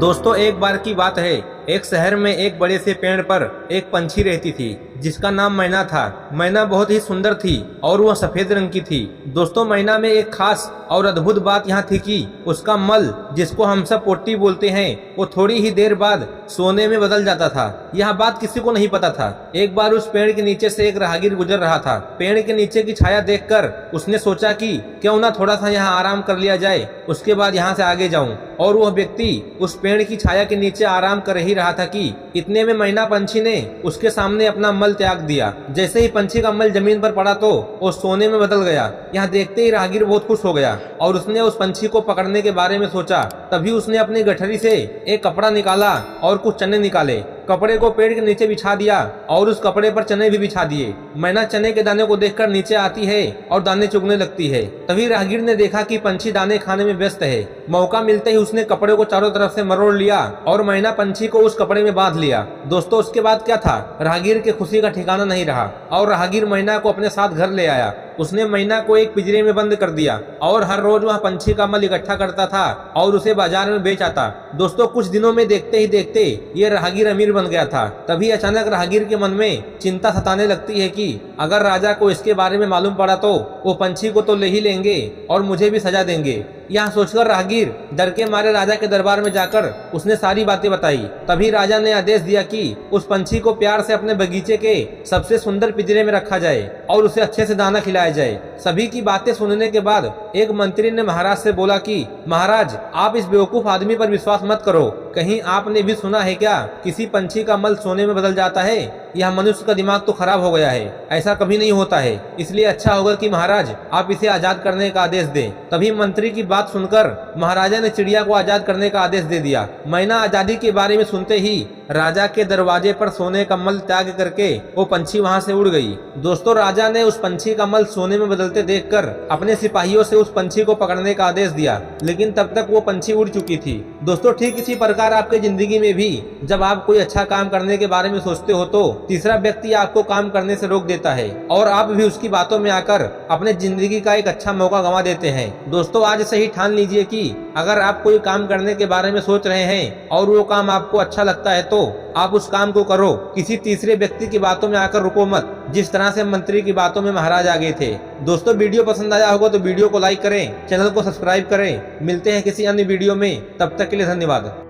दोस्तों एक बार की बात है, एक शहर में एक बड़े से पेड़ पर एक पंछी रहती थी जिसका नाम मैना था। मैना बहुत ही सुंदर थी और वह सफेद रंग की थी। दोस्तों मैना में एक खास और अद्भुत बात यहाँ थी कि उसका मल, जिसको हम सब पोटी बोलते हैं, वो थोड़ी ही देर बाद सोने में बदल जाता था। यह बात किसी को नहीं पता था। एक बार उस पेड़ के नीचे से एक राहगीर गुजर रहा था। पेड़ के नीचे की छाया देखकर उसने सोचा कि क्यों ना थोड़ा सा यहाँ आराम कर लिया जाए, उसके बाद यहाँ से आगे जाऊं। और वह व्यक्ति उस पेड़ की छाया के नीचे आराम कर ही रहा था कि इतने में मैना पंछी ने उसके सामने अपना मल त्याग दिया। जैसे ही पंछी का मल जमीन पर पड़ा तो वो सोने में बदल गया। यह देखते ही राहगीर बहुत खुश हो गया और उसने उस पंछी को पकड़ने के बारे में सोचा। तभी उसने अपनी गठरी से एक कपड़ा निकाला और कुछ चने निकाले। कपड़े को पेड़ के नीचे बिछा दिया और उस कपड़े पर चने भी बिछा दिए। मैना चने के दाने को देखकर नीचे आती है और दाने चुगने लगती है। तभी राहगीर ने देखा कि पंछी दाने खाने में व्यस्त है। मौका मिलते ही उसने कपड़े को चारों तरफ से मरोड़ लिया और मैना पंछी को उस कपड़े में बांध लिया। दोस्तों उसके बाद क्या था, राहगीर के खुशी का ठिकाना नहीं रहा और राहगीर मैना को अपने साथ घर ले आया। उसने मैना को एक पिंजरे में बंद कर दिया और हर रोज वह पंछी का मल इकट्ठा करता था और उसे बाजार में बेच आता। दोस्तों कुछ दिनों में देखते ही देखते ये राहगीर अमीर बन गया था। तभी अचानक राहगीर के मन में चिंता सताने लगती है कि अगर राजा को इसके बारे में मालूम पड़ा तो वो पंछी को तो ले ही लेंगे और मुझे भी सजा देंगे। यह सोचकर राहगीर डर के मारे राजा के दरबार में जाकर उसने सारी बातें बताई। तभी राजा ने आदेश दिया कि उस पंछी को प्यार से अपने बगीचे के सबसे सुंदर पिंजरे में रखा जाए और उसे अच्छे से दाना खिलाया जाए। सभी की बातें सुनने के बाद एक मंत्री ने महाराज से बोला कि महाराज, आप इस बेवकूफ आदमी पर विश्वास मत करो। कहीं आपने भी सुना है क्या किसी पंछी का मल सोने में बदल जाता है? यह मनुष्य का दिमाग तो खराब हो गया है, ऐसा कभी नहीं होता है। इसलिए अच्छा होगा कि महाराज आप इसे आजाद करने का आदेश दें। तभी मंत्री की बात सुनकर महाराजा ने चिड़िया को आजाद करने का आदेश दे दिया। मैना आजादी के बारे में सुनते ही राजा के दरवाजे पर सोने का मल त्याग करके वो पंछी वहां से उड़ गई। दोस्तों राजा ने उस पंछी का मल सोने में बदलते देखकर अपने सिपाहियों से उस पंछी को पकड़ने का आदेश दिया, लेकिन तब तक वो पंछी उड़ चुकी थी। दोस्तों ठीक इसी प्रकार आपके जिंदगी में भी जब आप कोई अच्छा काम करने के बारे में सोचते हो तो तीसरा व्यक्ति आपको काम करने से रोक देता है और आप भी उसकी बातों में आकर अपने जिंदगी का एक अच्छा मौका गंवा देते हैं। दोस्तों आज से ही ठान लीजिए कि अगर आप कोई काम करने के बारे में सोच रहे हैं और वो काम आपको अच्छा लगता है तो आप उस काम को करो। किसी तीसरे व्यक्ति की बातों में आकर रुको मत, जिस तरह से मंत्री की बातों में महाराज आ गए थे। दोस्तों वीडियो पसंद आया होगा तो वीडियो को लाइक करें, चैनल को सब्सक्राइब करें। मिलते हैं किसी अन्य वीडियो में, तब तक के लिए धन्यवाद।